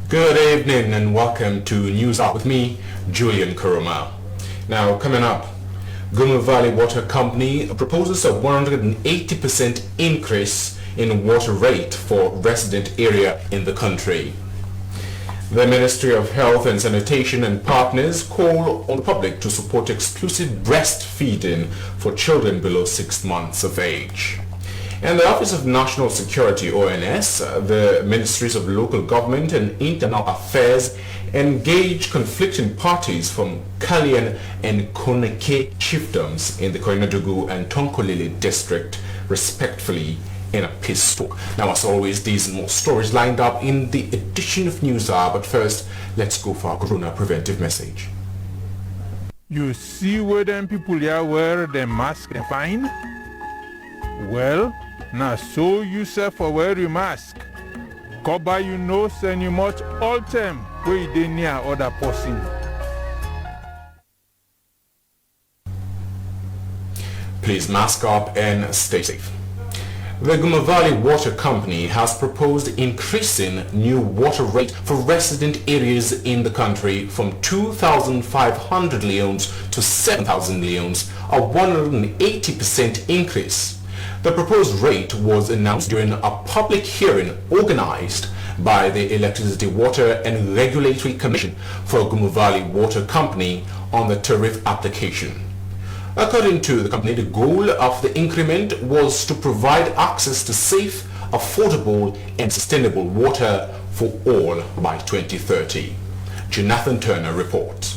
Good evening and welcome to News Up with me, Julian Kuruma. Now coming up, Guma Valley Water Company proposes a 180% increase in water rate for resident area in the country. The Ministry of Health and Sanitation and partners call on the public to support exclusive breastfeeding for children below 6 months of age. And the Office of National Security (ONS), the Ministries of Local Government and Internal Affairs engage conflicting parties from Kalian and Koneke chiefdoms in the Koinadugu and Tonkolili district, respectively, in a peace talk. Now, as always, these and more stories lined up in the edition of News Hour, but first, let's go for our Corona preventive message. You see where them people here wear the mask and fine? Well, now so you say for wear your mask. Cover your nose and you must all time where you dey near other person. Please mask up and stay safe. The Guma Valley Water Company has proposed increasing new water rate for resident areas in the country from 2,500 leones to 7,000 leones, a 180% increase. The proposed rate was announced during a public hearing organized by the Electricity, Water and Regulatory Commission for Guma Valley Water Company on the tariff application. According to the company, the goal of the increment was to provide access to safe, affordable and sustainable water for all by 2030. Jonathan Turner reports.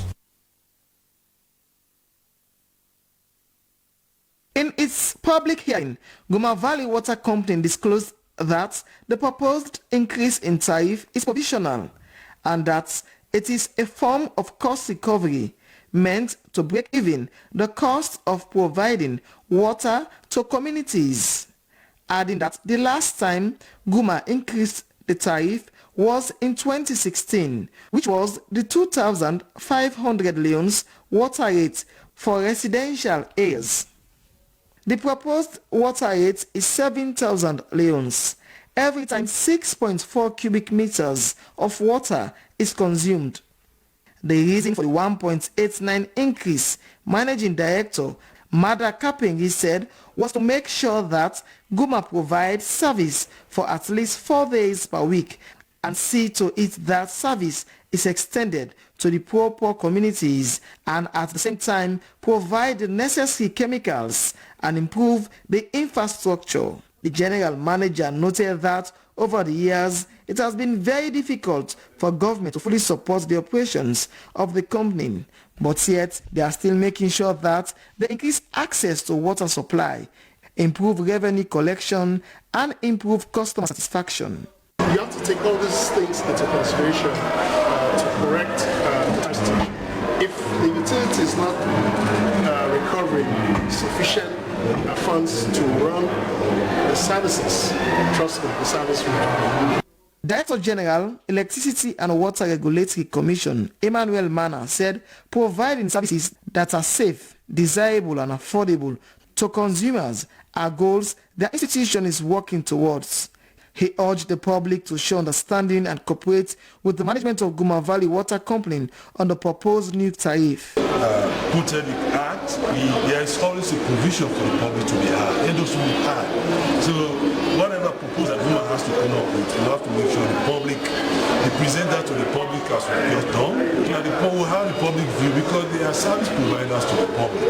In its public hearing, Guma Valley Water Company disclosed that the proposed increase in tariff is provisional and that it is a form of cost recovery meant to break even the cost of providing water to communities, adding that the last time Guma increased the tariff was in 2016, which was the 2,500 leones water rate for residential areas. The proposed water rate is 7,000 leones every time 6.4 cubic meters of water is consumed. The reason for the 1.89 increase, Managing Director Mada Kapingi said, was to make sure that Guma provides service for at least 4 days per week and see to it that service is extended to the poor communities and at the same time provide the necessary chemicals and improve the infrastructure. The general manager noted that over the years, it has been very difficult for government to fully support the operations of the company, but yet they are still making sure that they increase access to water supply, improve revenue collection, and improve customer satisfaction. You have to take all these things into consideration to correct the system. If the utility is not recovering sufficient funds to run the services, trust me, the service will. Director General, Electricity and Water Regulatory Commission, Emmanuel Mana, said providing services that are safe, desirable and affordable to consumers are goals the institution is working towards. He urged the public to show understanding and cooperate with the management of Guma Valley Water Company on the proposed new tariff. Quoted the act, there is always a provision for the public to be heard, and those will be heard. So whatever proposal Guma has to come up with, we have to make sure the public, they present that to the public as we have done, and the public will have the public view because they are service providers to the public.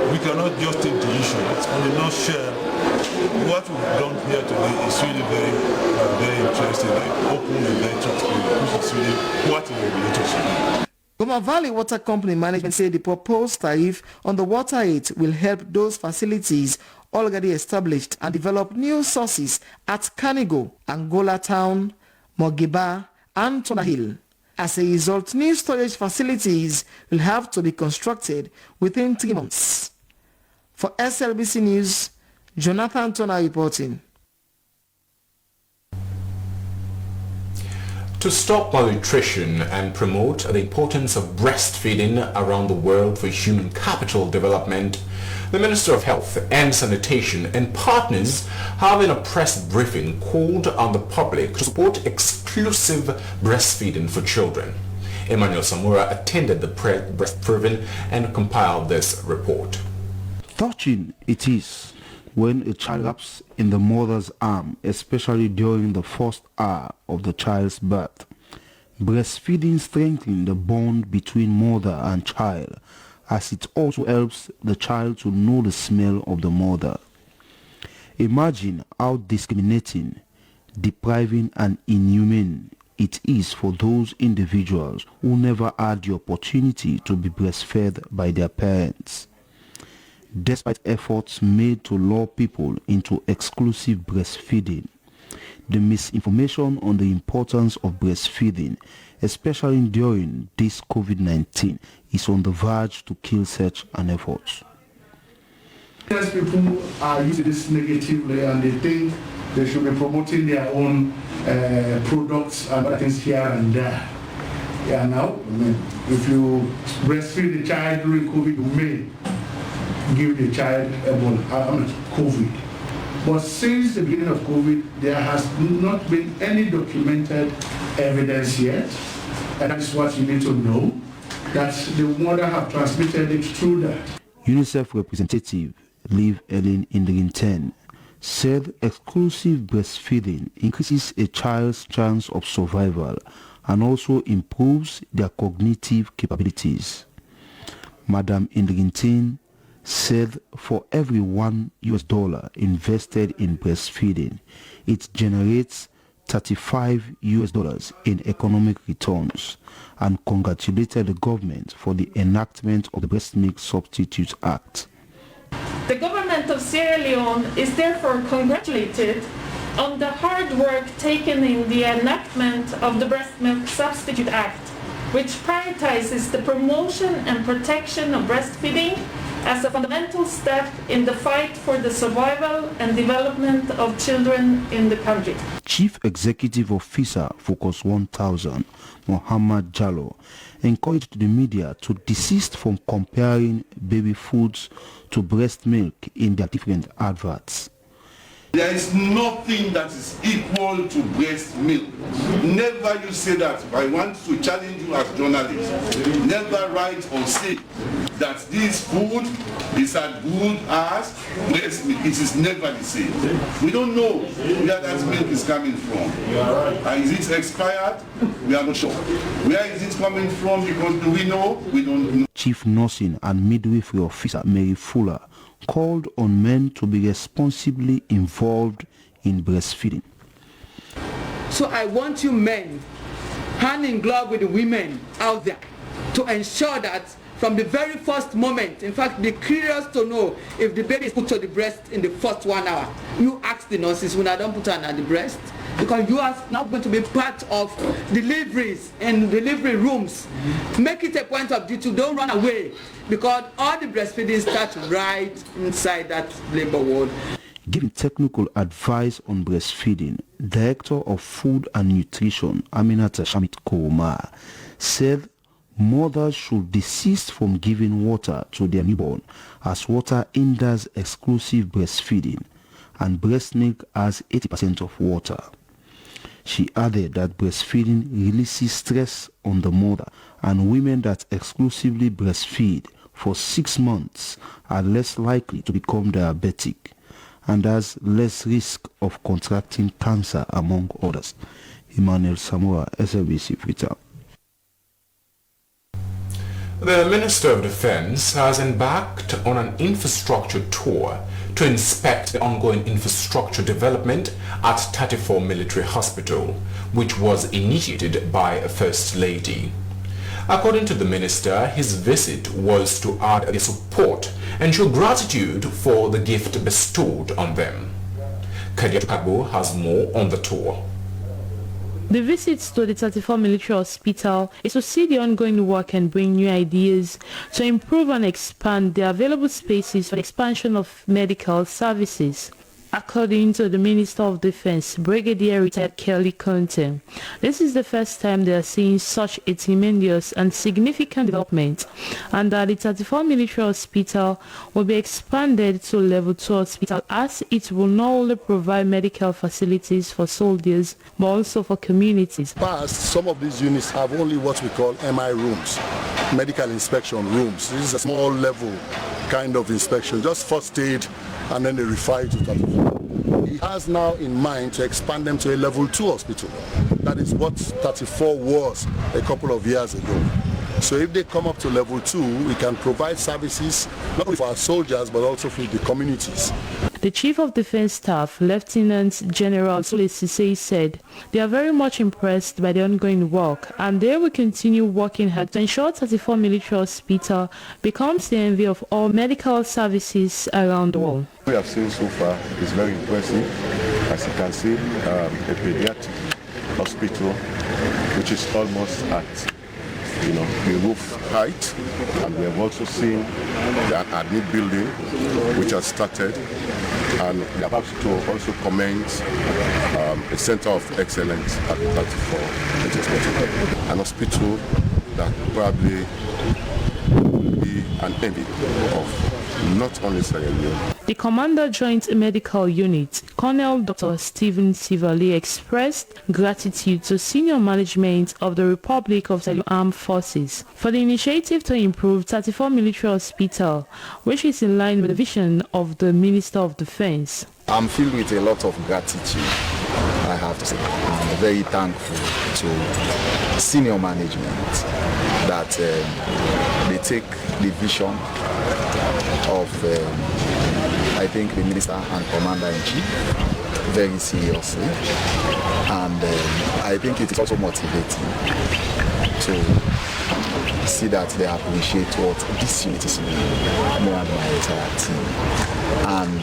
We cannot just take the issue. It's on the nutshell. What we've done here today is really very interesting, very open and very transparent, which is really what the regulators do. Guma Valley Water Company management said the proposed tariff on the water rate will help those facilities already established and develop new sources at Kanigo, Angola Town, Mogiba, and Tonahil. As a result, new storage facilities will have to be constructed within 3 months. For SLBC News, Jonathan Turner reporting. To stop malnutrition and promote the importance of breastfeeding around the world for human capital development, the Minister of Health and Sanitation and partners have in a press briefing called on the public to support exclusive breastfeeding for children. Emmanuel Samura attended the press briefing and compiled this report. Touching it is when a child wraps in the mother's arm, especially during the first hour of the child's birth. Breastfeeding strengthens the bond between mother and child, as it also helps the child to know the smell of the mother. Imagine how discriminating, depriving and inhumane it is for those individuals who never had the opportunity to be breastfed by their parents. Despite efforts made to lure people into exclusive breastfeeding, the misinformation on the importance of breastfeeding, especially during this COVID-19, is on the verge to kill such an effort. Yes, people are using this negatively and they think they should be promoting their own products and other things here and there. Yeah, now, if you breastfeed the child during COVID, you may give the child COVID. But since the beginning of COVID, there has not been any documented evidence yet. And that is what you need to know, that the mother have transmitted it through that. UNICEF representative Liv Ellen Indrington said exclusive breastfeeding increases a child's chance of survival and also improves their cognitive capabilities. Madam Indrington said for every $1 invested in breastfeeding, it generates $35 in economic returns, and congratulated the government for the enactment of the Breast Milk Substitute Act. The government of Sierra Leone is therefore congratulated on the hard work taken in the enactment of the Breast Milk Substitute Act, which prioritizes the promotion and protection of breastfeeding as a fundamental step in the fight for the survival and development of children in the country. Chief Executive Officer Focus 1000, Mohammad Jallo, encouraged the media to desist from comparing baby foods to breast milk in their different adverts. There is nothing that is equal to breast milk. Never you say that. I want to challenge you as journalists. Never write or say that this food is as good as breast milk. It is never the same. We don't know where that milk is coming from. Is it expired? We are not sure. Where is it coming from? Because do we know? We don't know. Chief Nursing and Midwifery Officer Mary Fuller called on men to be responsibly involved in breastfeeding. So I want you men, hand in glove with the women out there, to ensure that from the very first moment, in fact, be curious to know if the baby is put to the breast in the first 1 hour. You ask the nurses when I don't put her on the breast, because you are now going to be part of deliveries in delivery rooms. Make it a point of duty, don't run away, because all the breastfeeding starts right inside that labor ward. Giving technical advice on breastfeeding, Director of Food and Nutrition Aminata Shamit Koroma said mothers should desist from giving water to their newborn, as water hinders exclusive breastfeeding and breast milk has 80% of water. She added that breastfeeding releases stress on the mother, and women that exclusively breastfeed for 6 months are less likely to become diabetic and has less risk of contracting cancer, among others. Emmanuel Samura, SLBC Freetown. The Minister of Defense has embarked on an infrastructure tour to inspect the ongoing infrastructure development at 34 Military Hospital, which was initiated by a First Lady. According to the minister, his visit was to add their support and show gratitude for the gift bestowed on them. Kadia Kagbo has more on the tour. The visits to the 34 Military Hospital is to see the ongoing work and bring new ideas to improve and expand the available spaces for the expansion of medical services. according to the Minister of Defense, Brigadier Retired Kelly Conte. This is the first time they are seeing such a tremendous and significant development, and that the 34 military hospital will be expanded to level 2 hospital, as it will not only provide medical facilities for soldiers but also for communities. Past, some of these units have only what we call MI rooms, medical inspection rooms. This is a small level kind of inspection, just first aid, and then they refer it to 34. He has now in mind to expand them to a level 2 hospital. That is what 34 was a couple of years ago. So if they come up to level 2, we can provide services not only for our soldiers but also for the communities. The Chief of Defense Staff, Lieutenant General Sule Sisei, said they are very much impressed by the ongoing work and they will continue working hard to ensure 34 Military Hospital becomes the envy of all medical services around the world. What we have seen so far is very impressive. As you can see, a pediatric hospital which is almost at the roof height, and we have also seen the admit building which has started, and we are about to also commence a center of excellence at 34, an hospital that probably will be an envy of not only Sierra Leone. The Commander Joint Medical Unit, Colonel Dr. Stephen Sivali, expressed gratitude to senior management of the Republic of Sierra Leone Armed Forces for the initiative to improve 34 Military Hospital, which is in line with the vision of the Minister of Defense. I'm filled with a lot of gratitude, I have to say. I'm very thankful to senior management that they take the vision of I think the Minister and Commander-in-Chief very seriously, and I think it is also motivating to see that they appreciate what this unit is doing, more and my entire team. And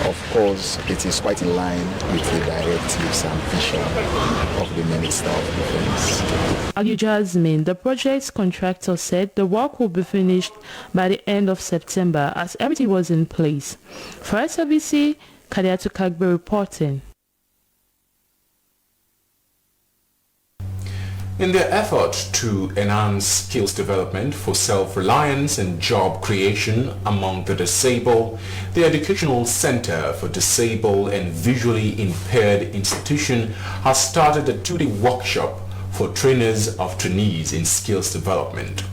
of course, it is quite in line with the directives and vision of the Minister of Defense. Ali Jasmine, the project's contractor, said the work will be finished by the end of September as everything was in place. For SBC, Kadiatu Kagbe reporting. In their effort to enhance skills development for self-reliance and job creation among the disabled, the Educational Center for Disabled and Visually Impaired Institution has started a 2-day workshop for trainers of trainees in skills development.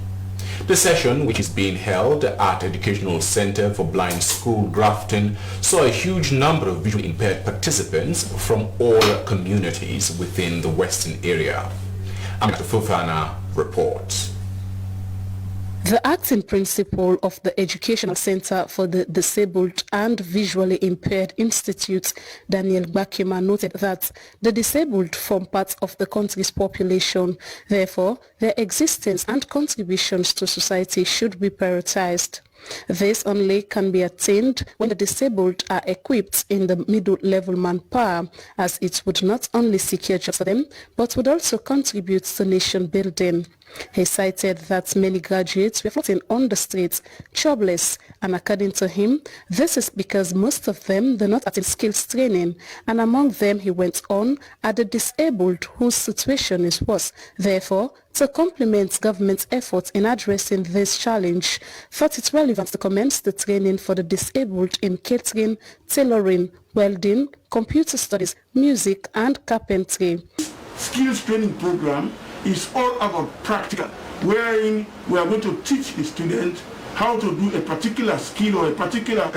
The session, which is being held at Educational Center for Blind School Grafton, saw a huge number of visually impaired participants from all communities within the Western area. Amanda Fufana reports. The acting principal of the Educational Center for the Disabled and Visually Impaired Institute, Daniel Bakima, noted that the disabled form part of the country's population. Therefore, their existence and contributions to society should be prioritized. This only can be attained when the disabled are equipped in the middle-level manpower, as it would not only secure jobs for them, but would also contribute to nation building. He cited that many graduates were floating on the streets, jobless, and according to him, this is because most of them do not attend skills training, and among them, he went on, are the disabled whose situation is worse. Therefore, to complement government's efforts in addressing this challenge, thought it relevant to commence the training for the disabled in catering, tailoring, welding, computer studies, music, and carpentry. Skills training program is all about practical, wherein we are going to teach the student how to do a particular skill or a particular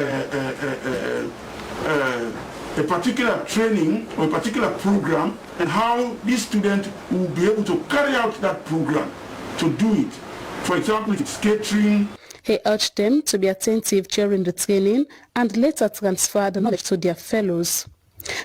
training or a particular program, and how this student will be able to carry out that program to do it. For example, if it's catering. He urged them to be attentive during the training and later transfer the knowledge to their fellows.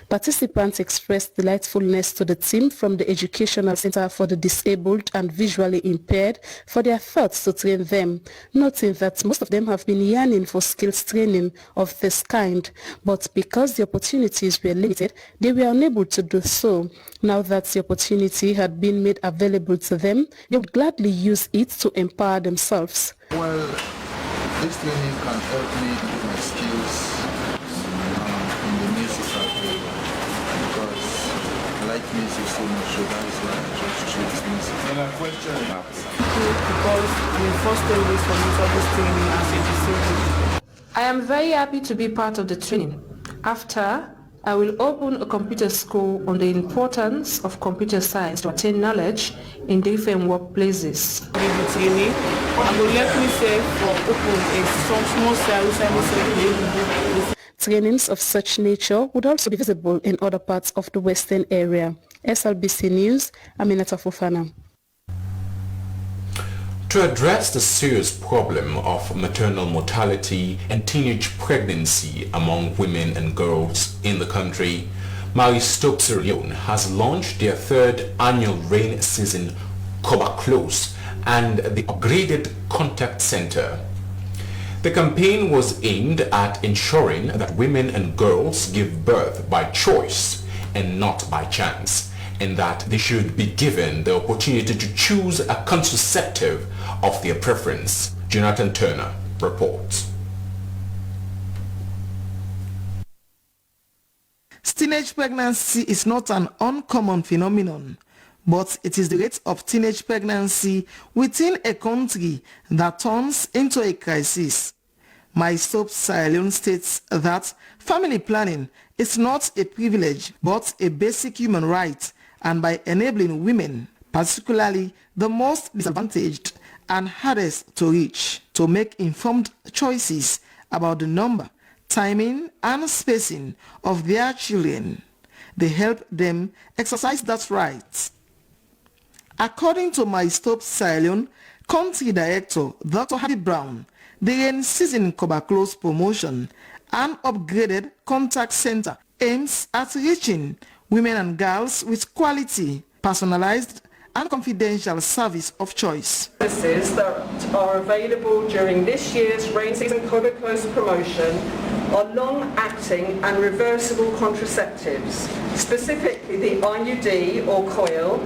Participants expressed delightfulness to the team from the Educational Center for the Disabled and Visually Impaired for their thoughts to train them, noting that most of them have been yearning for skills training of this kind, but because the opportunities were limited, they were unable to do so. Now that the opportunity had been made available to them, they would gladly use it to empower themselves. Well, this training can help me improve my skills in the like music so much, so that is why I just choose music. And a question because I'm first always for me for this training as a disabled. I am very happy to be part of the training. After, I will open a computer school on the importance of computer science to attain knowledge in different workplaces. The training, I will let me say for open a small service. Trainings of such nature would also be visible in other parts of the Western area. SLBC News, Aminata Fofana. To address the serious problem of maternal mortality and teenage pregnancy among women and girls in the country, Marie Stopes Sierra Leone has launched their third annual rain season Cover Close and the upgraded contact center. The campaign was aimed at ensuring that women and girls give birth by choice and not by chance, and that they should be given the opportunity to choose a contraceptive of their preference. Jonathan Turner reports. Teenage pregnancy is not an uncommon phenomenon, but it is the rate of teenage pregnancy within a country that turns into a crisis. My Stop Sierra Leone states that family planning is not a privilege but a basic human right, and by enabling women, particularly the most disadvantaged and hardest to reach, to make informed choices about the number, timing and spacing of their children, they help them exercise that right. According to My Stop Sierra Leone Country Director Dr. Hardy Brown, the rain season Cover Close promotion and upgraded contact center aims at reaching women and girls with quality, personalized and confidential service of choice. Services that are available during this year's rain season Cover Close promotion are long-acting and reversible contraceptives, specifically the IUD or coil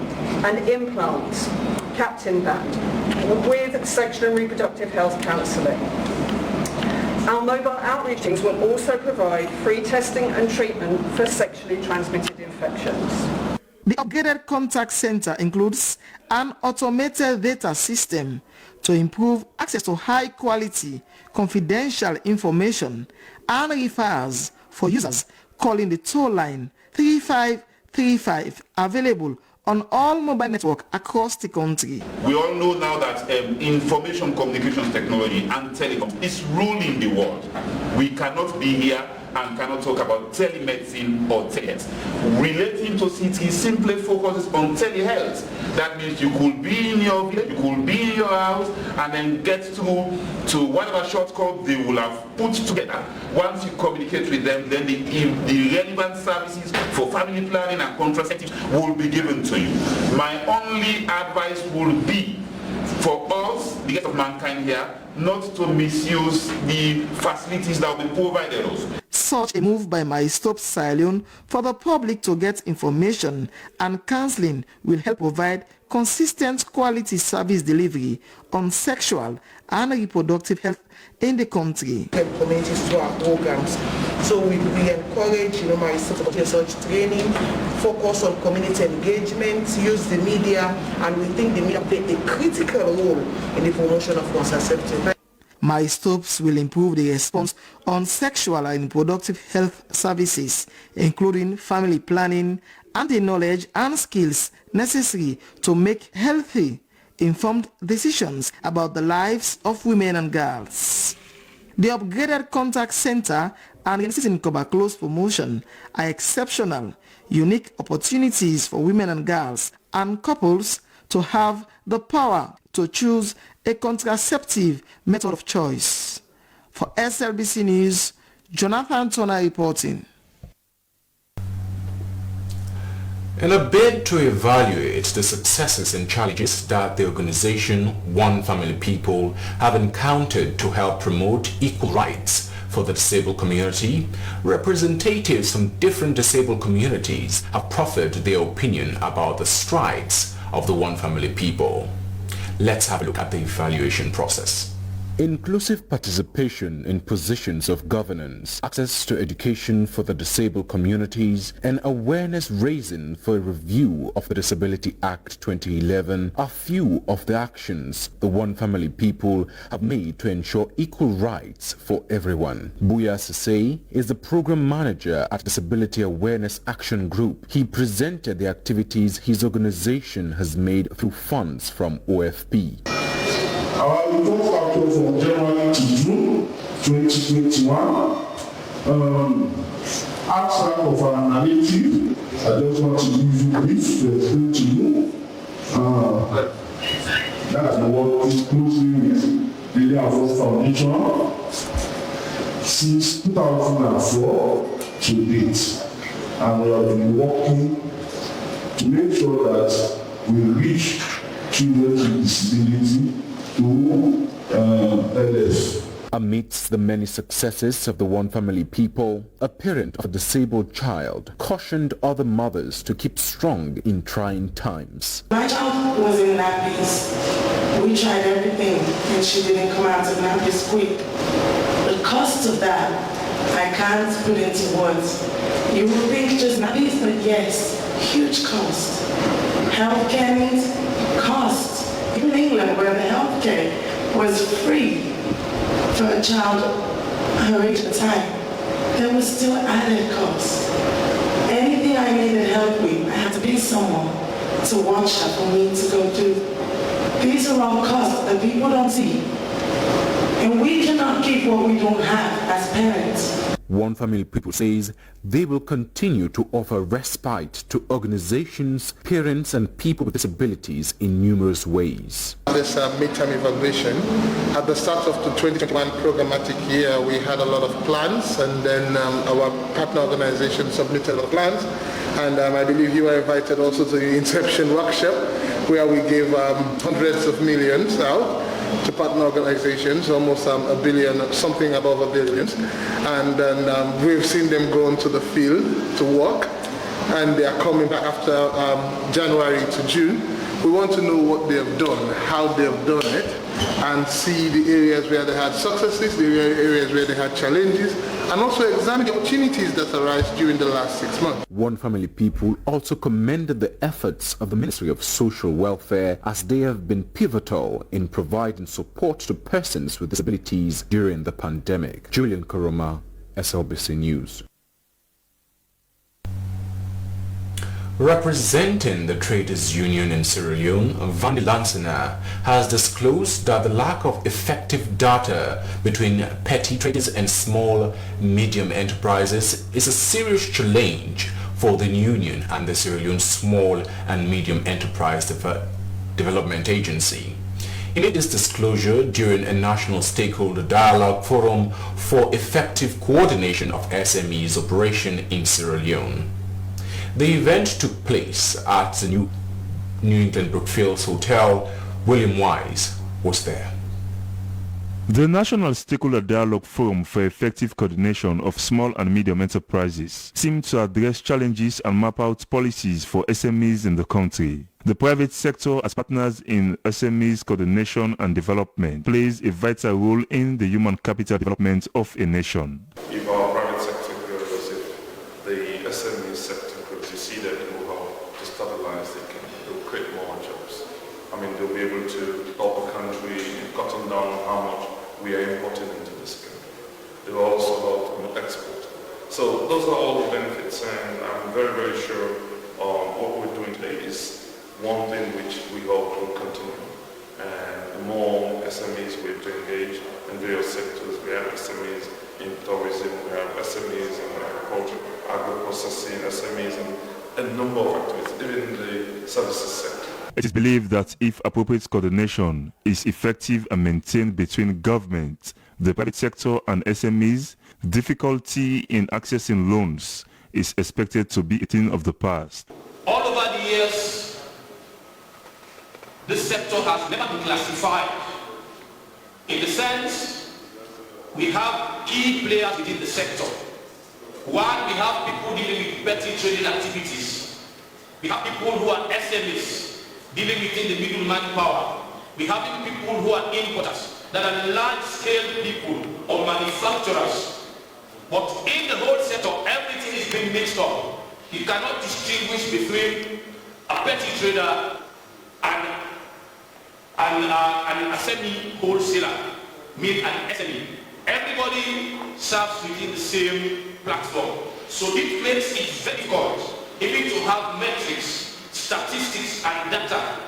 and implants, Captain Band, with sexual and reproductive health counselling. Our mobile outreach teams will also provide free testing and treatment for sexually transmitted infections. The upgraded contact center includes an automated data system to improve access to high-quality, confidential information and refers for users calling the toll line 3535 available on all mobile networks across the country. We all know now that information communication technology and telecom is ruling the world. We cannot be here and cannot talk about telemedicine or telehealth. Relating to CT simply focuses on telehealth. That means you could be in your village, you could be in your house, and then get through to whatever shortcut they will have put together. Once you communicate with them, then the relevant services for family planning and contraceptives will be given to you. My only advice will be for us, the rest of mankind here, not to misuse the facilities that will be provided us. Such a move by My Stop Sierra Leone for the public to get information and counseling will help provide consistent quality service delivery on sexual and reproductive health in the country. Communities to our programs. So we encourage, My Stop to such training, focus on community engagement, use the media, and we think the media play a critical role in the promotion of contraceptive. My Stops will improve the response on sexual and reproductive health services, including family planning and the knowledge and skills necessary to make healthy, informed decisions about the lives of women and girls. The upgraded contact center and season Cover Close promotion are exceptional, unique opportunities for women and girls and couples to have the power to choose a contraceptive method of choice. For SLBC News, Jonathan Turner reporting. In a bid to evaluate the successes and challenges that the organization One Family People have encountered to help promote equal rights for the disabled community, representatives from different disabled communities have proffered their opinion about the strides of the One Family People. Let's have a look at the evaluation process. Inclusive participation in positions of governance, access to education for the disabled communities, and awareness raising for a review of the Disability Act 2011 are few of the actions the One Family people have made to ensure equal rights for everyone. Buya Sisei is the program manager at Disability Awareness Action Group. He presented the activities his organization has made through funds from OFP. Our report factor from January to June 2021, outside of our narrative, I just want to give you brief to explain to you that we work closely with the Affairs Foundation since 2004 to date, and we have been working to make sure that we reach children with disability to LS. Amidst the many successes of the One Family people, a parent of a disabled child cautioned other mothers to keep strong in trying times. My child was in nappies. We tried everything and she didn't come out of nappies quick. The cost of that, I can't put into words. You would think just nappies, but yes, huge cost. Healthcare needs cost. In England, where the healthcare was free for a child her age at the time, there was still added cost. Anything I needed help with, I had to pay someone to watch her for me to go through. These are all costs that people don't see. And we cannot give what we don't have as parents. One Family people says they will continue to offer respite to organizations, parents and people with disabilities in numerous ways. This midterm evaluation, at the start of the 2021 programmatic year, we had a lot of plans, and then our partner organization submitted a plans, and I believe you were invited also to the Inception workshop, where we gave hundreds of millions out to partner organizations, almost $1 billion, something above $1 billion, and then we've seen them go into the field to work, and they are coming back after January to June. We want to know what they have done, how they have done it, and see the areas where they had successes, the areas where they had challenges, and also examine the opportunities that arise during the last 6 months. One Family people also commended the efforts of the Ministry of Social Welfare, as they have been pivotal in providing support to persons with disabilities during the pandemic. Julian Koroma, SLBC News. Representing the traders union in Sierra Leone, Vandi Lansana has disclosed that the lack of effective data between petty traders and small, medium enterprises is a serious challenge for the union and the Sierra Leone Small and Medium Enterprise Development Agency. He made this disclosure during a national stakeholder dialogue forum for effective coordination of SMEs operation in Sierra Leone. The event took place at the New England Brookfields Hotel. William Wise was there. The National Stakeholder Dialogue Forum for Effective Coordination of Small and Medium Enterprises seemed to address challenges and map out policies for SMEs in the country. The private sector, as partners in SMEs coordination and development, plays a vital role in the human capital development of a nation. If our private sector grows, if the SME sector grows, you see that it will help to stabilize, it will create more jobs. I mean, they'll be able to help the country in cutting down how much we are importing into this country. They will also help export. So those are all the benefits, and I'm very, very sure what we're doing today is one thing which we hope will continue. And the more SMEs we have to engage in various sectors, we have SMEs in tourism, we have SMEs in agriculture, agro-processing, SMEs in a number of activities, even in the services sector. It is believed that if appropriate coordination is effective and maintained between government, the private sector and SMEs, difficulty in accessing loans is expected to be a thing of the past. All over the years, this sector has never been classified. In the sense, we have key players within the sector. One, we have people dealing with petty trading activities. We have people who are SMEs, dealing within the middle manpower. We have people who are importers. that are large-scale people or manufacturers. But in the whole sector, everything is being mixed up. You cannot distinguish between a petty trader and an SME wholesaler, mean an SME. Everybody serves within the same platform. So it makes it very difficult even to have metrics, statistics and data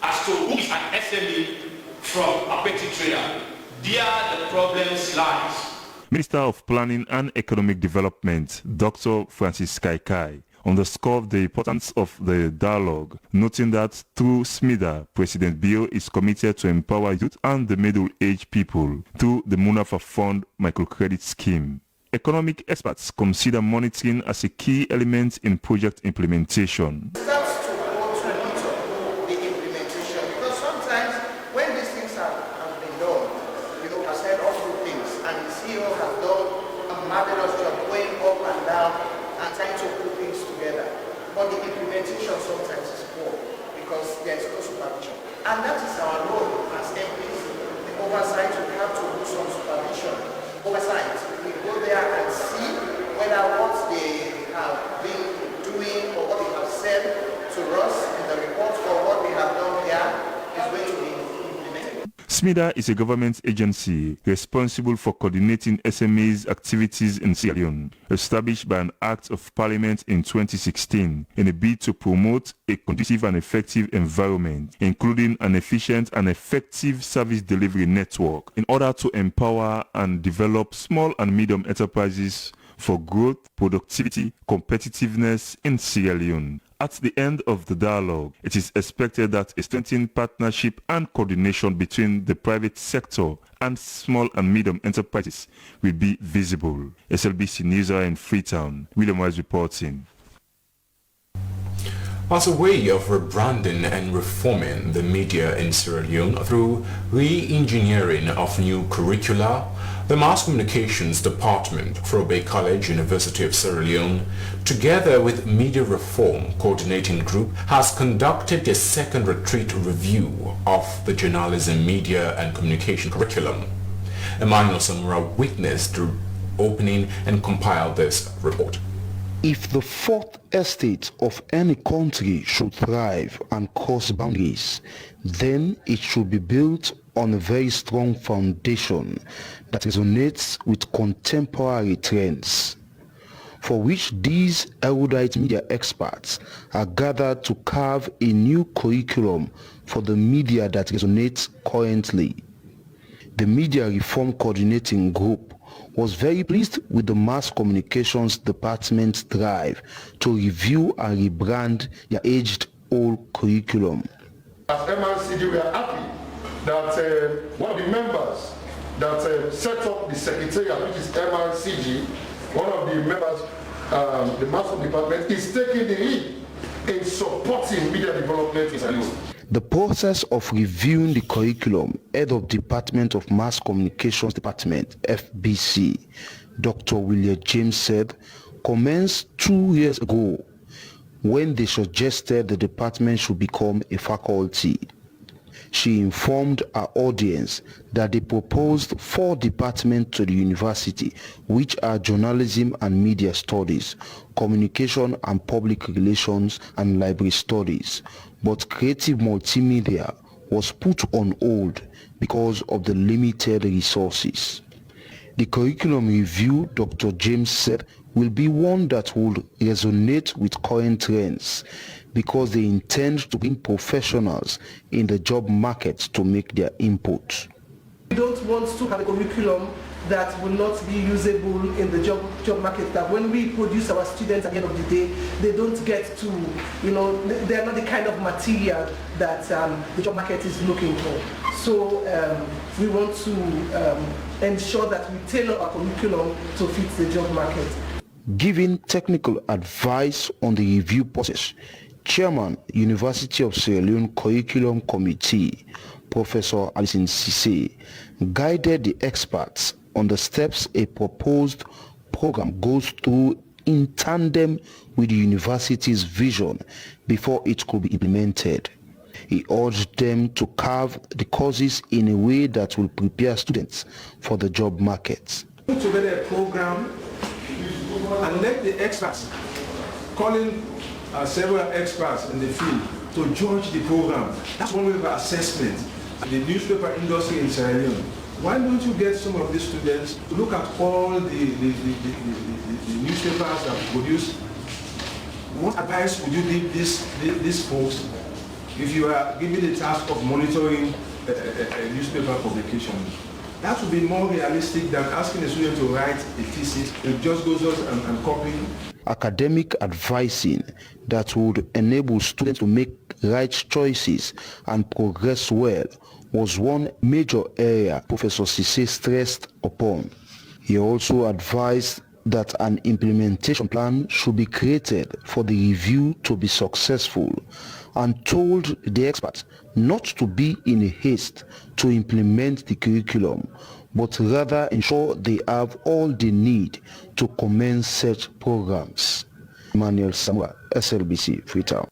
as to who is an SME from a petty trader. There the problems lies. Minister of Planning and Economic Development, Dr. Francis Kaikai, underscored the importance of the dialogue, noting that through SMEDA, President Bill is committed to empower youth and the middle-aged people through the Munafa Fund microcredit scheme. Economic experts consider monitoring as a key element in project implementation. But the implementation sometimes is poor because there is no supervision. And that is our role as MPs. The oversight, we have to do some supervision. Oversight, we go there and see whether what they have been doing or what they have said to us in the report or what we have done here is going to be implemented. SMEDA is a government agency responsible for coordinating SMEs' activities in Sierra Leone, established by an Act of Parliament in 2016 in a bid to promote a conducive and effective environment, including an efficient and effective service delivery network, in order to empower and develop small and medium enterprises for growth, productivity, competitiveness in Sierra Leone. At the end of the dialogue, it is expected that a strengthened partnership and coordination between the private sector and small and medium enterprises will be visible. SLBC News in Freetown, William Wise reporting. As a way of rebranding and reforming the media in Sierra Leone through re-engineering of new curricula, the Mass Communications Department, Frobe College, University of Sierra Leone, together with Media Reform Coordinating Group, has conducted a second retreat review of the journalism, media and communication curriculum. Emmanuel Samura witnessed the opening and compiled this report. If the fourth estate of any country should thrive and cross boundaries, then it should be built on a very strong foundation that resonates with contemporary trends, for which these erudite media experts are gathered to carve a new curriculum for the media that resonates currently. The Media Reform Coordinating Group was very pleased with the Mass Communications Department's drive to review and rebrand their aged-old curriculum. As MRCG, we are happy that one of the members that set up the secretariat, which is MRCG, one of the members, the Mass Department, is taking the lead in supporting media development in Sierra Leone. The process of reviewing the curriculum, Head of Department of Mass Communications Department, FBC, Dr. William James said, commenced 2 years ago when they suggested the department should become a faculty. She informed our audience that they proposed 4 departments to the university, which are journalism and media studies, communication and public relations, and library studies. But creative multimedia was put on hold because of the limited resources. The curriculum review, Dr. James said, will be one that will resonate with current trends because they intend to bring professionals in the job market to make their input. We don't want to have a curriculum that will not be usable in the job market, that when we produce our students at the end of the day, they don't get to, they're not the kind of material that the job market is looking for. So we want to ensure that we tailor our curriculum to fit the job market. Giving technical advice on the review process, Chairman, University of Sierra Leone Curriculum Committee, Professor Alison Sise, guided the experts on the steps a proposed program goes through in tandem with the university's vision before it could be implemented. He urged them to carve the courses in a way that will prepare students for the job market. Put together a program and let the experts, calling several experts in the field to judge the program. That's one way of assessment. The newspaper industry in Sierra Leone, why don't you get some of these students to look at all the newspapers that produce? What advice would you give these folks if you are given the task of monitoring a newspaper publication? That would be more realistic than asking a student to write a thesis. It just goes out and copy. Academic advising that would enable students to make right choices and progress well was one major area Professor Cisse stressed upon. He also advised that an implementation plan should be created for the review to be successful, and told the experts not to be in a haste to implement the curriculum, but rather ensure they have all they need to commence such programs. Emmanuel Samuel, SLBC, Freetown.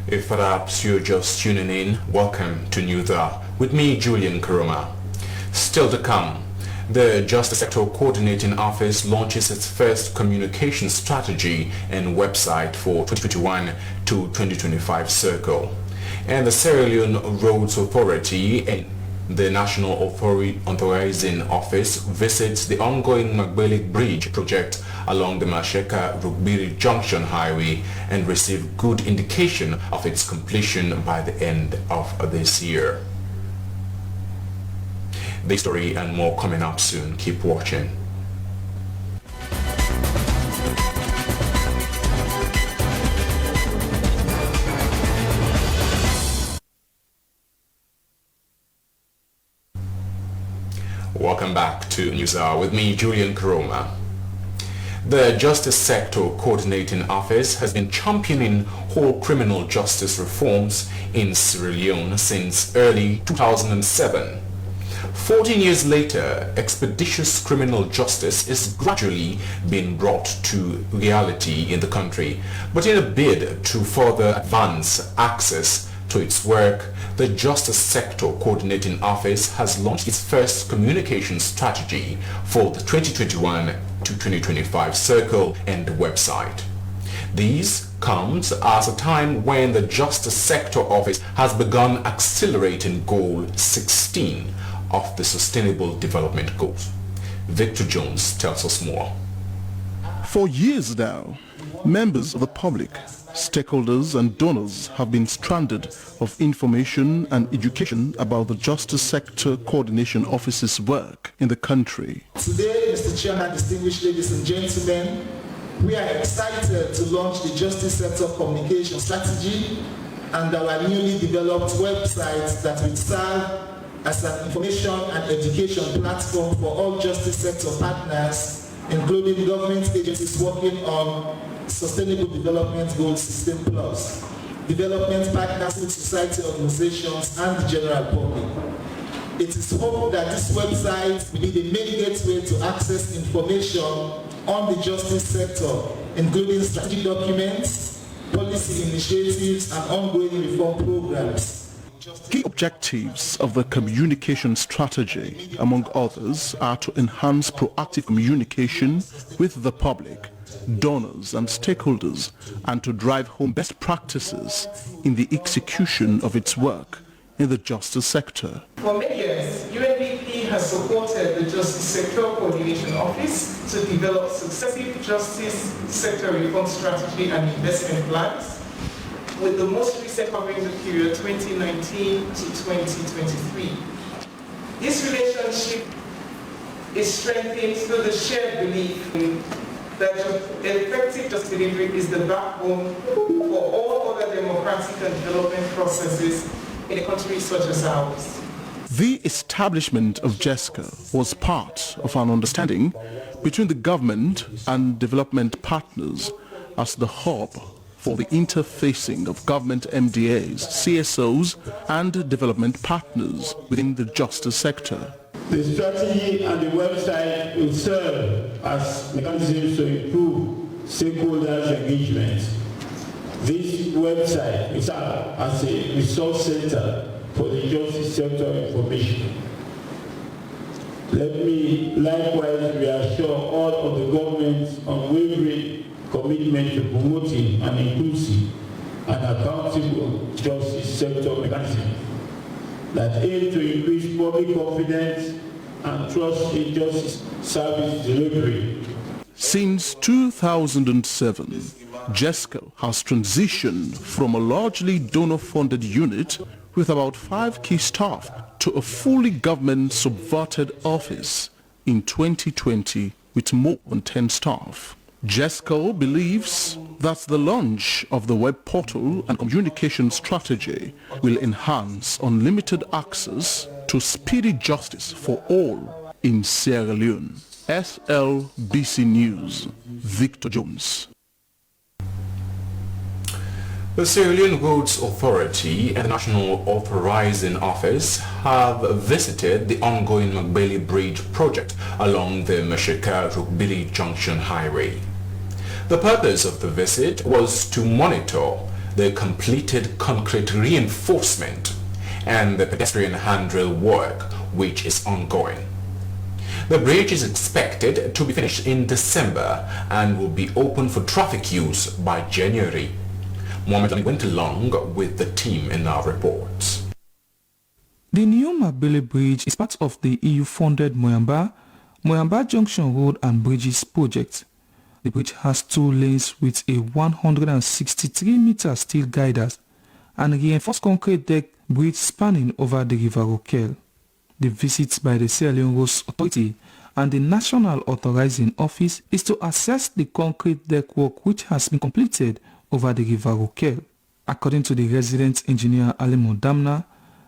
If perhaps you're just tuning in, welcome to News Hour with me, Julian Karoma. Still to come, the Justice Sector Coordinating Office launches its first communication strategy and website for 2021 to 2025 cycle. And the Sierra Leone Roads Authority and the National Authorizing Office visits the ongoing Magbelik Bridge project along the Masheka-Rugbiri Junction Highway and receive good indication of its completion by the end of this year. This story and more coming up soon. Keep watching. Welcome back to News Hour with me, Julian Karoma. The Justice Sector Coordinating Office has been championing whole criminal justice reforms in Sierra Leone since early 2007. 14 years later, expeditious criminal justice is gradually being brought to reality in the country. But in a bid to further advance access to its work, the Justice Sector Coordinating Office has launched its first communication strategy for the 2021 to 2025 cycle and website. This comes at a time when the Justice Sector Office has begun accelerating Goal 16 of the Sustainable Development Goals. Victor Jones tells us more. For years now, members of the public, stakeholders and donors have been stranded of information and education about the Justice Sector Coordination Office's work in the country. Today, Mr. Chairman, distinguished ladies and gentlemen, we are excited to launch the Justice Sector Communication Strategy and our newly developed website that will serve as an information and education platform for all Justice Sector partners, including government agencies working on Sustainable Development Goal 16+, development partners, civil society organizations, and the general public. It is hoped that this website will be the main gateway to access information on the justice sector, including strategic documents, policy initiatives, and ongoing reform programs. Key objectives of the communication strategy, among others, are to enhance proactive communication with the public, donors and stakeholders, and to drive home best practices in the execution of its work in the justice sector. For many years, UNDP has supported the Justice Sector Coordination Office to develop successive justice sector reform strategy and investment plans, with the most recent covering the period 2019 to 2023. This relationship is strengthened through the shared belief that effective justice delivery is the backbone for all other democratic and development processes in a country such as ours. The establishment of JESCA was part of an understanding between the government and development partners as the hub for the interfacing of government MDAs, CSOs, and development partners within the justice sector. The strategy and the website will serve as mechanisms to improve stakeholders' engagement. this website will serve as a resource center for the justice sector information. Let me likewise reassure all of the government's unwavering commitment to promoting an inclusive and accountable justice sector mechanism that aim to increase public confidence and trust in justice service delivery. Since 2007, JESCO has transitioned from a largely donor-funded unit with about 5 key staff to a fully government-subverted office in 2020 with more than 10 staff. JESCO believes that the launch of the web portal and communication strategy will enhance unlimited access to speedy justice for all in Sierra Leone. SLBC News, Victor Jones. The Sierra Leone Roads Authority and the National Authorizing Office have visited the ongoing Magbele Bridge project along the Mashika-Rukbili Junction Highway. The purpose of the visit was to monitor the completed concrete reinforcement and the pedestrian handrail work which is ongoing. The bridge is expected to be finished in December and will be open for traffic use by January. Mohamed Ali went along with the team in our reports. The new Magbele Bridge is part of the EU-funded Moyamba Junction Road and Bridges project. The bridge has 2 lanes with a 163-meter steel girders and a reinforced concrete deck bridge spanning over the River Rokel. The visit by the Sierra Leone Roads Authority and the National Authorizing Office is to assess the concrete deck work which has been completed over the River Rokel. According to the resident engineer Alimo Damna,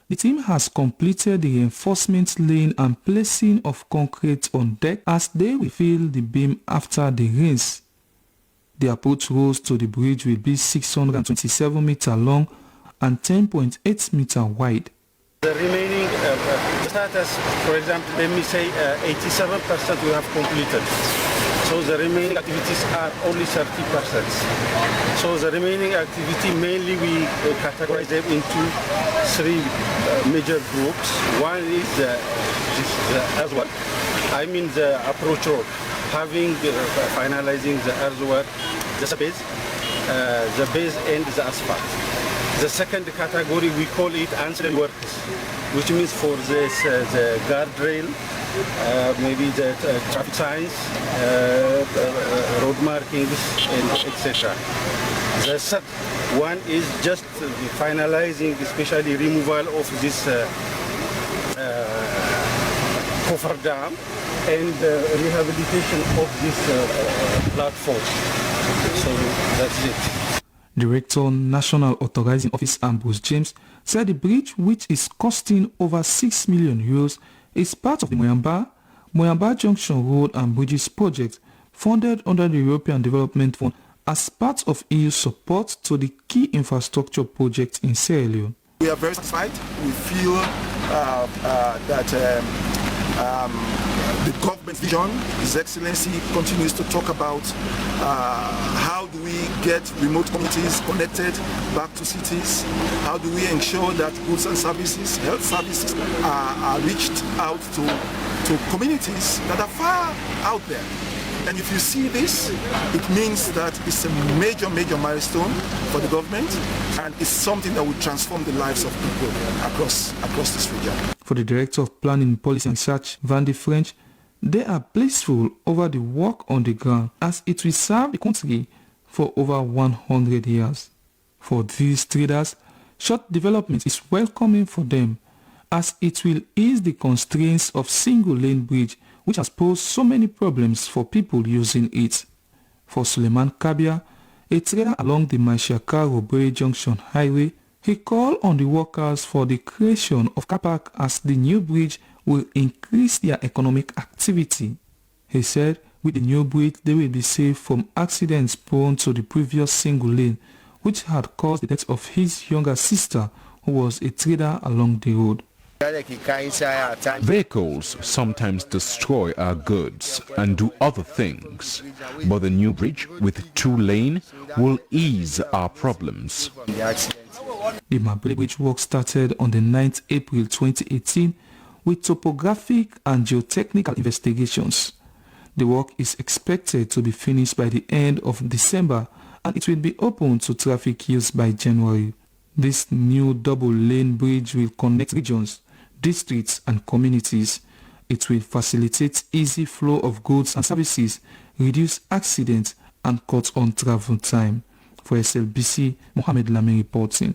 the team has completed the reinforcement laying and placing of concrete on deck as they will fill the beam after the rains. The approach roads to the bridge will be 627 meters long and 10.8 meters wide. The remaining status, for example, let me say 87% we have completed. So the remaining activities are only 30%. So the remaining activity mainly we categorize them into 3 major groups. One is the approach road, having finalizing the earthwork, the base and the asphalt. The second category we call it ancillary works, which means for this the guardrail, maybe the traffic signs, road markings, and etc. The third one is just finalizing, especially removal of this coffer dam and rehabilitation of this platform. So that's it. Director National Authorizing Office Ambrose James said the bridge, which is costing over 6 million euros, is part of the Moyamba Junction Road and Bridges project funded under the European Development Fund as part of EU support to the key infrastructure project in Sierra Leone. We are very satisfied. We feel that the government vision, His Excellency continues to talk about how do we get remote communities connected back to cities, how do we ensure that goods and services, health services are reached out to communities that are far out there. And if you see this, it means that it's a major milestone for the government, and it's something that will transform the lives of people across this region. For the Director of Planning, Policy and Research, Van de French, they are blissful over the work on the ground as it will serve the country for over 100 years. For these traders, short development is welcoming for them as it will ease the constraints of single-lane bridge which has posed so many problems for people using it. For Suleiman Kabia, a trader along the Mashaka-Robere Junction Highway, he called on the workers for the creation of car park as the new bridge will increase their economic activity. He said with the new bridge they will be safe from accidents prone to the previous single lane which had caused the death of his younger sister who was a trader along the road. Vehicles sometimes destroy our goods and do other things, but the new bridge with 2 lanes will ease our problems. The Mabele Bridge work started on the 9th April 2018 with topographic and geotechnical investigations. The work is expected to be finished by the end of December and it will be open to traffic use by January. This new double-lane bridge will connect regions, districts and communities. It will facilitate easy flow of goods and services, reduce accidents and cut on travel time. For SLBC, Mohamed Lamy reporting.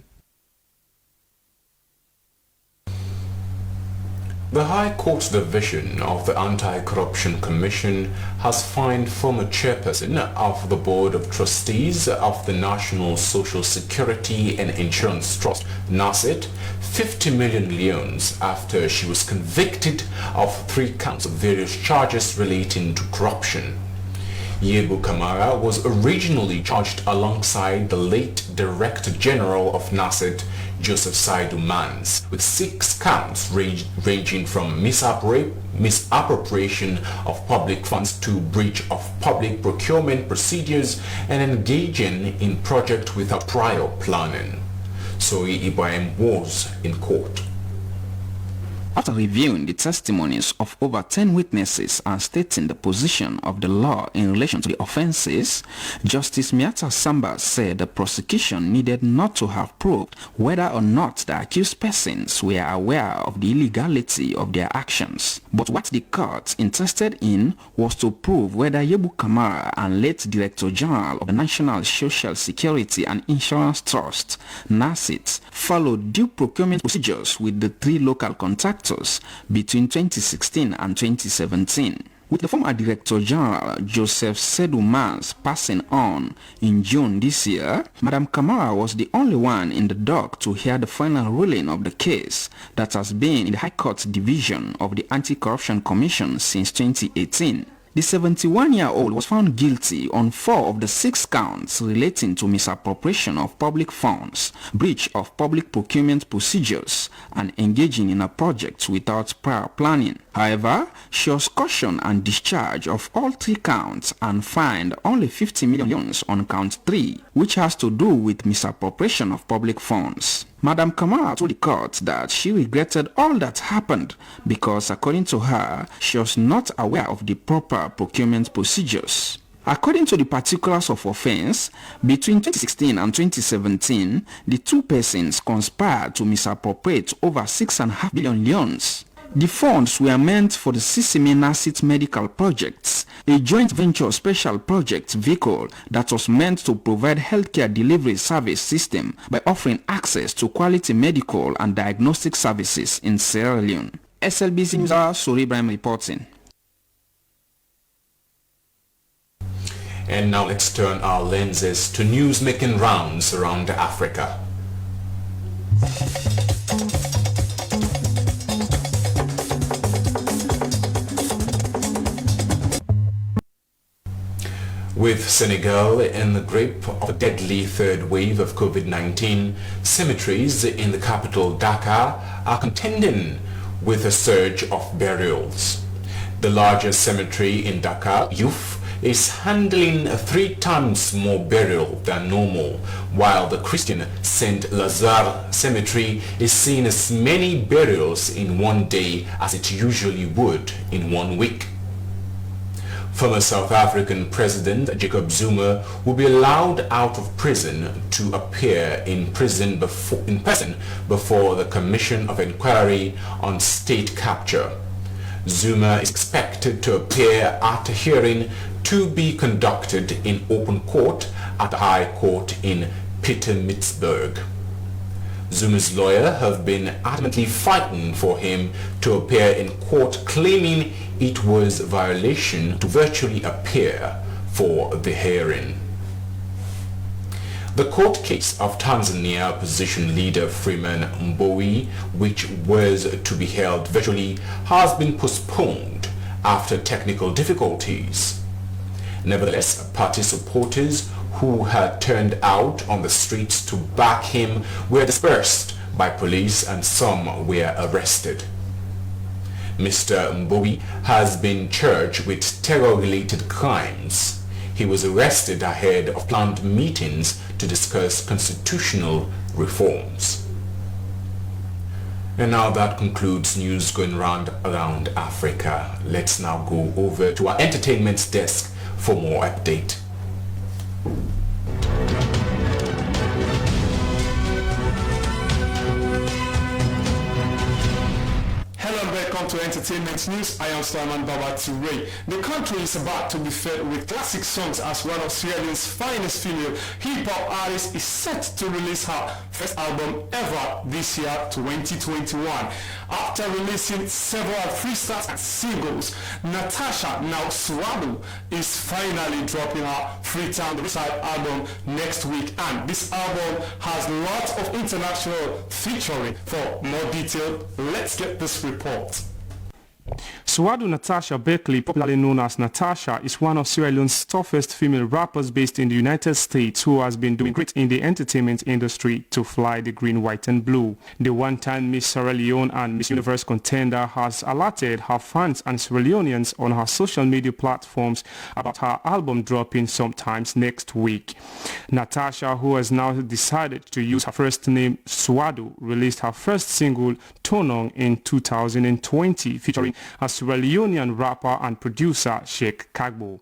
The High Court Division of the Anti-Corruption Commission has fined former chairperson of the Board of Trustees of the National Social Security and Insurance Trust, Nasset, 50 million leones after she was convicted of 3 counts of various charges relating to corruption. Yebu Kamara was originally charged alongside the late Director General of Nasset, Joseph Saidu Mans, with 6 counts ranging from misappropriation of public funds to breach of public procurement procedures and engaging in project without prior planning. Soyi Ibrahim was in court. After reviewing the testimonies of over 10 witnesses and stating the position of the law in relation to the offences, Justice Miata Samba said the prosecution needed not to have proved whether or not the accused persons were aware of the illegality of their actions. But what the court interested in was to prove whether Yebu Kamara and late Director General of the National Social Security and Insurance Trust, Nasset, followed due procurement procedures with the 3 local contractors between 2016 and 2017. With the former Director General Joseph Saidu Mans passing on in June this year, Madam Kamara was the only one in the dock to hear the final ruling of the case that has been in the High Court Division of the Anti-Corruption Commission since 2018. The 71-year-old was found guilty on 4 of the 6 counts relating to misappropriation of public funds, breach of public procurement procedures, and engaging in a project without prior planning. However, she was cautioned and discharged of all 3 counts and fined only 50 million on count 3, which has to do with misappropriation of public funds. Madam Kamara told the court that she regretted all that happened because, according to her, she was not aware of the proper procurement procedures. According to the particulars of offense, between 2016 and 2017, the 2 persons conspired to misappropriate over 6.5 billion leones. The funds were meant for the SME Nasset Medical Projects, a joint venture special project vehicle that was meant to provide healthcare delivery service system by offering access to quality medical and diagnostic services in Sierra Leone. SLBC News, Soyi Ibrahim reporting. And now let's turn our lenses to news making rounds around Africa. With Senegal in the grip of a deadly 3rd wave of COVID-19, cemeteries in the capital Dakar are contending with a surge of burials. The largest cemetery in Dakar, Youf, is handling 3 times more burial than normal, while the Christian Saint Lazare Cemetery is seeing as many burials in one day as it usually would in 1 week. Former South African President Jacob Zuma will be allowed out of prison to appear in person before the Commission of Inquiry on State Capture. Zuma is expected to appear at a hearing to be conducted in open court at the High Court in Pietermaritzburg. Zuma's lawyer have been adamantly fighting for him to appear in court, claiming it was a violation to virtually appear for the hearing. The court case of Tanzania opposition leader Freeman Mbowe, which was to be held virtually, has been postponed after technical difficulties. Nevertheless, party supporters who had turned out on the streets to back him were dispersed by police and some were arrested. Mr. Mbowi has been charged with terror-related crimes. He was arrested ahead of planned meetings to discuss constitutional reforms. And now that concludes news going round around Africa. Let's now go over to our entertainment desk for more update. To entertainment news, I am Salman Baba Toure. The country is about to be fed with classic songs as one of Sierra Leone's finest female hip-hop artists is set to release her first album ever this year, 2021. After releasing several freestyles and singles, Natasha, now Swadu, is finally dropping her Freetown the Recite album next week, and this album has lots of international featuring. For more detail, let's get this report. Swadu Natasha Berkeley, popularly known as Natasha, is one of Sierra Leone's toughest female rappers based in the United States who has been doing great in the entertainment industry to fly the green, white and blue. The one-time Miss Sierra Leone and Miss Universe contender has alerted her fans and Sierra Leoneans on her social media platforms about her album dropping sometimes next week. Natasha, who has now decided to use her first name Swadu, released her first single Tonong in 2020 featuring a Sierra Leonean rapper and producer Sheikh Kagbo.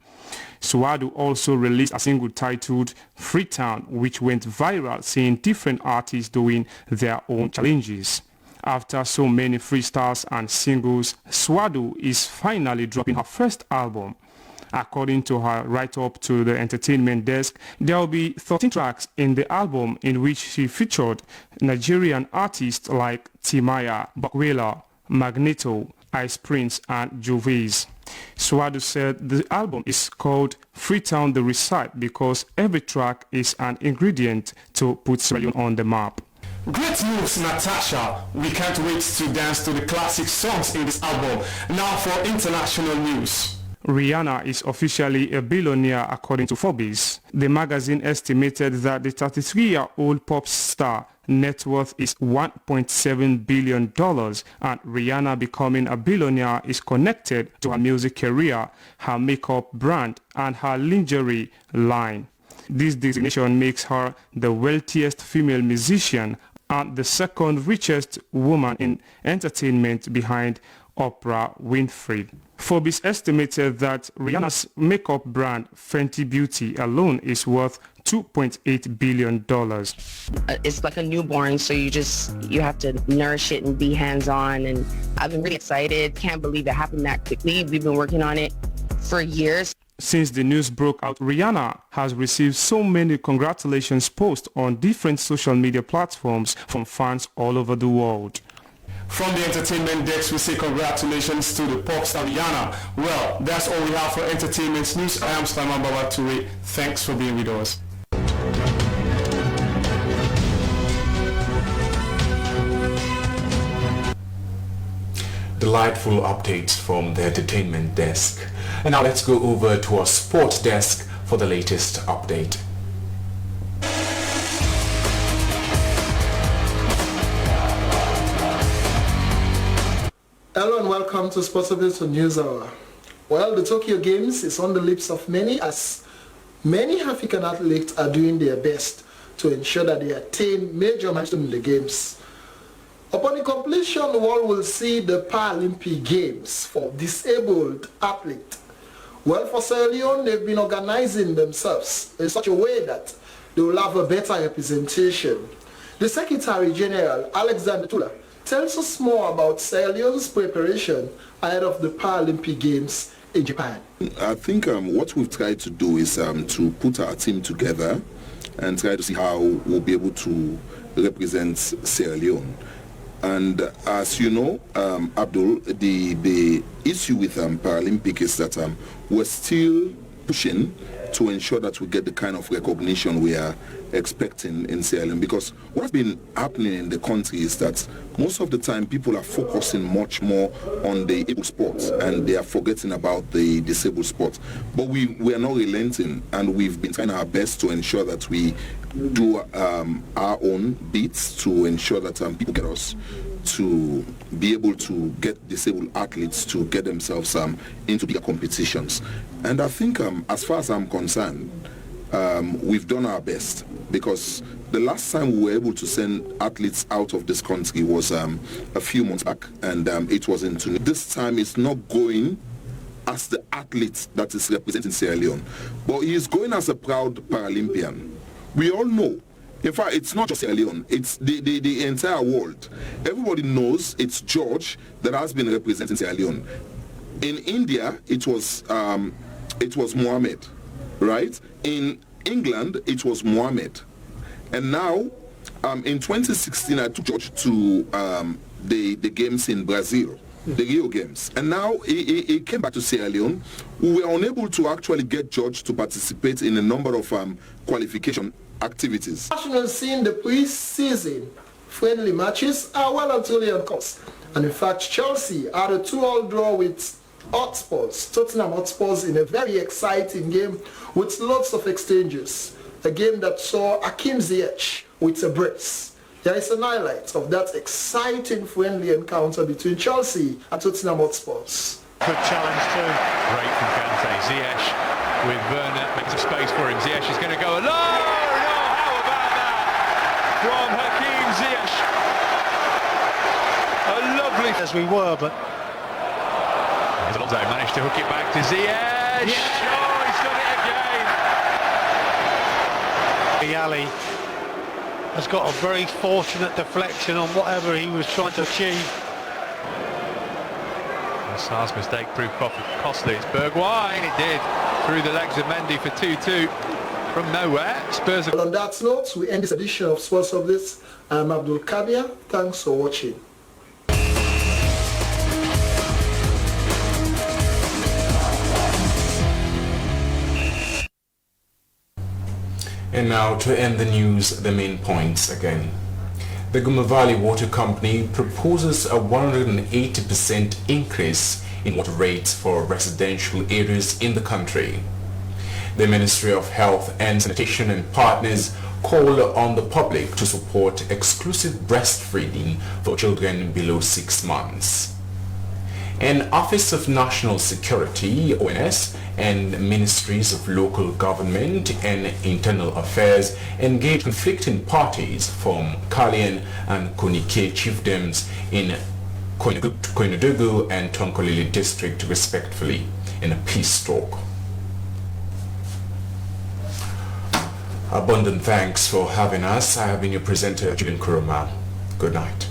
Swadu also released a single titled Freetown, which went viral, seeing different artists doing their own challenges. After so many freestyles and singles, Swadu is finally dropping her first album. According to her write-up to the entertainment desk, there will be 13 tracks in the album in which she featured Nigerian artists like Timaya, Bakwela, Magneto, Ice Prince and Juvies. Swadu said the album is called Freetown the Recite because every track is an ingredient to put Sierra Leone on the map. Great moves, Natasha. We can't wait to dance to the classic songs in this album. Now for international news. Rihanna is officially a billionaire according to Forbes. The magazine estimated that the 33-year-old pop star net worth is $1.7 billion, and Rihanna becoming a billionaire is connected to her music career, her makeup brand, and her lingerie line. This designation makes her the wealthiest female musician and the second richest woman in entertainment behind Oprah Winfrey. Forbes estimated that Rihanna's makeup brand Fenty Beauty alone is worth $2.8 billion. It's like a newborn, so you have to nourish it and be hands-on, and I've been really excited. Can't believe it happened that quickly. We've been working on it for years. Since the news broke out, Rihanna has received so many congratulations posts on different social media platforms from fans all over the world. From the entertainment desk, we say congratulations to the pop star Rihanna. Well, that's all we have for entertainment news. I am Salman Baba Toure. Thanks for being with us. Delightful updates from the entertainment desk. And now let's go over to our sports desk for the latest update. Hello and welcome to Sports Update News Hour. Well, the Tokyo Games is on the lips of many as many African athletes are doing their best to ensure that they attain major milestones in the Games. Upon the completion, the world will see the Paralympic Games for disabled athletes. Well, for Sierra Leone, they've been organizing themselves in such a way that they will have a better representation. The Secretary General, Alexander Tula, tells us more about Sierra Leone's preparation ahead of the Paralympic Games in Japan. I think what we've tried to do is to put our team together and try to see how we'll be able to represent Sierra Leone. And as you know, Abdul, the issue with Paralympic is that we're still pushing to ensure that we get the kind of recognition we are expecting in Sierra Leone. Because what has been happening in the country is that most of the time people are focusing much more on the able sports and they are forgetting about the disabled sports. But we are not relenting, and we've been trying our best to ensure that we do our own bits to ensure that people get us to be able to get disabled athletes to get themselves into bigger competitions. And I think as far as I'm concerned, we've done our best, because the last time we were able to send athletes out of this country was a few months back, and it was in Tunisia. This time it's not going as the athlete that is representing Sierra Leone, but he is going as a proud Paralympian. We all know, in fact, it's not just Sierra Leone, it's the entire world. Everybody knows it's George that has been representing Sierra Leone. In India, it was Mohammed, right? In England, it was Mohammed. And now, in 2016, I took George to the games in Brazil, the Rio Games. And now he came back to Sierra Leone. We were unable to actually get George to participate in a number of qualification activities. National scene, the pre-season friendly matches are well and truly on course. And in fact, Chelsea had a 2-2 draw with Tottenham Hotspurs, in a very exciting game with lots of exchanges. A game that saw Hakim Ziyech with a brace. There is an highlight of that exciting friendly encounter between Chelsea and Tottenham Hotspurs. Good challenge too. Great from Kante. Ziyech with Werner, makes a space for him. Ziyech is going to go alone. Oh, how about that from Hakim Ziyech? A lovely as we were, but Alonso managed to hook it back to Ziyech. Yeah. Oh, he's done it again. Ali has got a very fortunate deflection on whatever he was trying to achieve. Sar's mistake proved costly. It's Bergwijn, it did, through the legs of Mendy for 2-2 from nowhere. Spurs. On that note, we end this edition of Sports Updates. I'm Abdul Kabir. Thanks for watching. And now, to end the news, the main points again. The Guma Valley Water Company proposes a 180% increase in water rates for residential areas in the country. The Ministry of Health and Sanitation and partners call on the public to support exclusive breastfeeding for children below 6 months. An Office of National Security, ONS, and Ministries of Local Government and Internal Affairs engage conflicting parties from Kalian and Konike chiefdoms in Koinodugu and Tonkolili district respectively in a peace talk. Abundant thanks for having us. I have been your presenter, Julian Kuroma. Good night.